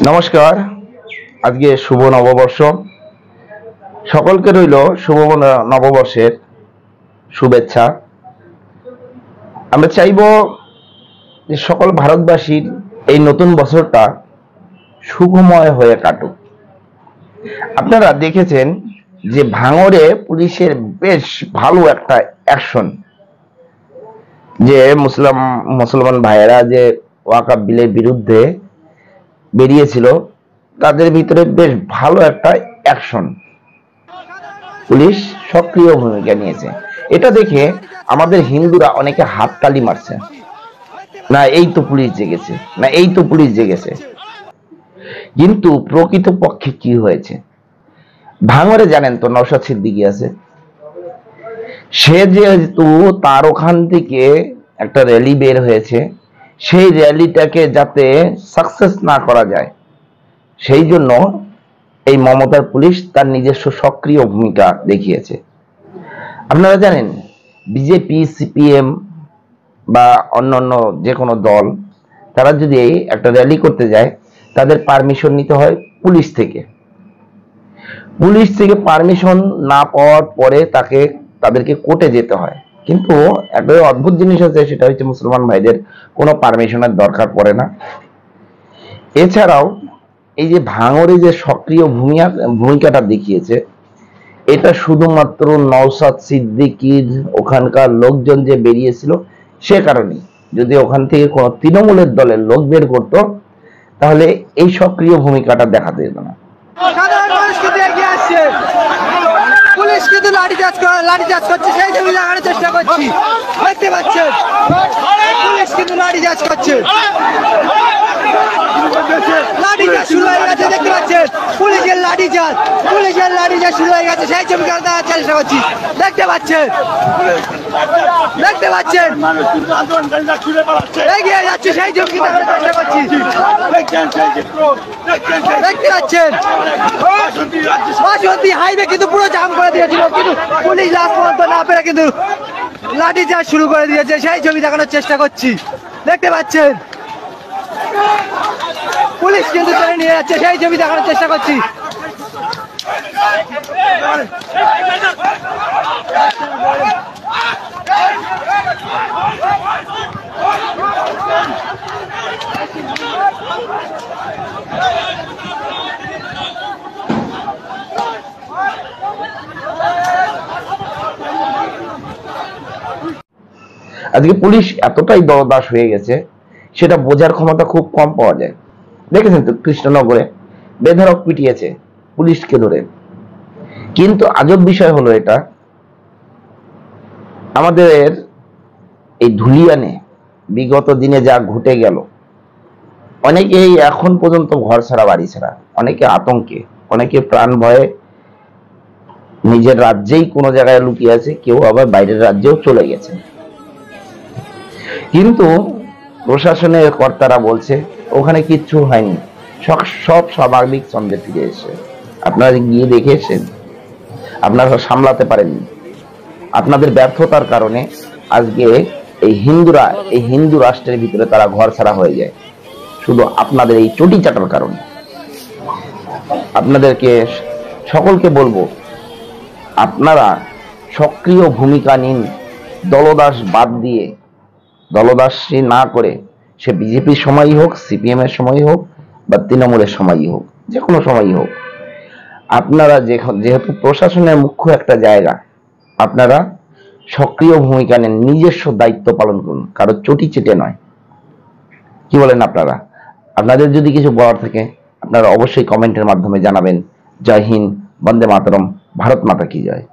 নমস্কার। আজকে শুভ নববর্ষ, সকলকে রইল শুভ নববর্ষের শুভেচ্ছা। আমরা চাইব যে সকল ভারতবাসীর এই নতুন বছরটা সুখময় হয়ে কাটুক। আপনারা দেখেছেন যে ভাঙড়ে পুলিশের বেশ ভালো একটা অ্যাকশন, যে মুসলমান ভাইয়েরা যে ওয়াকফ বিলের বিরুদ্ধে বেরিয়েছিল, তাদের ভিতরে বেশ ভালো একটা অ্যাকশন, পুলিশ সক্রিয় ভূমিকা নিয়েছে। এটা দেখে আমাদের হিন্দুরা অনেকে হাততালি মারছে, না এই তো পুলিশ জেগেছে, না এই তো পুলিশ জেগেছে। কিন্তু প্রকৃতপক্ষে কি হয়েছে? ভাঙড়ে জানেন তো নওশাদ সিদ্দিকী আছে, সে যেহেতু তার ওখান থেকে একটা র্যালি বের হয়েছে, সেই র্যালিটাকে যাতে সাকসেস না করা যায়, সেই জন্য এই মমতার পুলিশ তার নিজস্ব সক্রিয় ভূমিকা দেখিয়েছে। আপনারা জানেন বিজেপি, সিপিএম বা অন্যান্য যে কোনো দল, তারা যদি একটা র্যালি করতে যায়, তাদের পারমিশন নিতে হয় পুলিশ থেকে। পুলিশ থেকে পারমিশন না পাওয়ার পরে তাদেরকে কোর্টে যেতে হয়। কিন্তু একটা অদ্ভুত জিনিস আছে, সেটা হচ্ছে মুসলমান ভাইদের কোনো পারমিশনের দরকার পড়ে না। এছাড়াও এই যে ভাঙড়ে যে সক্রিয় ভূমিকাটা দেখিয়েছে, এটা শুধুমাত্র নওশাদ সিদ্দিকীর ওখানকার লোকজন যে বেরিয়েছিল সে কারণেই। যদি ওখান থেকে কোনো তৃণমূলের দলের লোক বের করতো, তাহলে এই সক্রিয় ভূমিকাটা দেখাতে যেত না। সাধারণ মানুষ কিন্তু এগিয়ে আসছে, পুলিশ কিন্তু লাঠিচার্জ করছে, সেই জমি লাগানোর চেষ্টা করছি। দেখতে পাচ্ছেন পুলিশ কিন্তু লাঠিচার্জ করছে, লাঠিচার্জ শুরু হয়ে গেছে। দেখতে পাচ্ছেন পুলিশের লাঠিচার্জ শুরু হয়ে গেছে, সেই জমি দেওয়ার চেষ্টা করছি। দেখতে পাচ্ছেন এগিয়ে যাচ্ছে, সেই জমি দেওয়ার চেষ্টা করছি। দেখতে পাচ্ছেন বাসন্তী হাইওয়ে কিন্তু পুরো জাম করে দিয়েছিল, কিন্তু পুলিশ লাস্ট পর্যন্ত না পেরে কিন্তু লাঠিচার্জ শুরু করে দিয়েছে। সেই ছবি দেখানোর চেষ্টা করছি। দেখতে পাচ্ছেন পুলিশ কিন্তু টেনে নিয়ে যাচ্ছে, সেই ছবি দেখানোর চেষ্টা করছি। আজকে পুলিশ এতটাই দরদাস হয়ে গেছে, সেটা বোঝার ক্ষমতা খুব কম পাওয়া যায়। দেখেছেন তো কৃষ্ণনগরে বেধড়ক পিটিয়েছে পুলিশকে ধরে। কিন্তু আজব বিষয় হলো, এটা আমাদের এই ধুলিয়ানে বিগত দিনে যা ঘটে গেল, অনেকেই এখন পর্যন্ত ঘর ছাড়া বাড়ি ছাড়া, অনেকে আতঙ্কে, অনেকে প্রাণ ভয়ে নিজের রাজ্যেই কোনো জায়গায় লুকিয়ে আছে, কেউ আবার বাইরের রাজ্যেও চলে গেছে। কিন্তু প্রশাসনের কর্তারা বলছে ওখানে কিচ্ছু হয়নি, সব স্বাভাবিক ছন্দে ফিরে এসে। আপনারা গিয়ে দেখে এসেছেন, আপনারা সামলাতে পারেননি। আপনাদের ব্যর্থতার কারণে আজকে এই হিন্দু রাষ্ট্রের ভিতরে তারা ঘর ছাড়া হয়ে যায়, শুধু আপনাদের এই চটি চাটার কারণে। আপনাদেরকে সকলকে বলবো, আপনারা সক্রিয় ভূমিকা নিন, দলদাস বাদ দিয়ে, দলদাসী না করে, সে বিজেপির সময়ই হোক, সিপিএম এর সময়ই হোক, বা তৃণমূলের সময়ই হোক, যে কোনো সময়ই হোক, আপনারা যেহেতু প্রশাসনের মুখ্য একটা জায়গা, আপনারা সক্রিয় ভূমিকা নেন, নিজস্ব দায়িত্ব পালন করুন, কারো চটি চেটে নয়। কি বলেন আপনারা? আপনাদের যদি কিছু বলার থাকে, আপনারা অবশ্যই কমেন্টের মাধ্যমে জানাবেন। জয় হিন্দ, বন্দে মাতরম, ভারত মাতা কি জয়।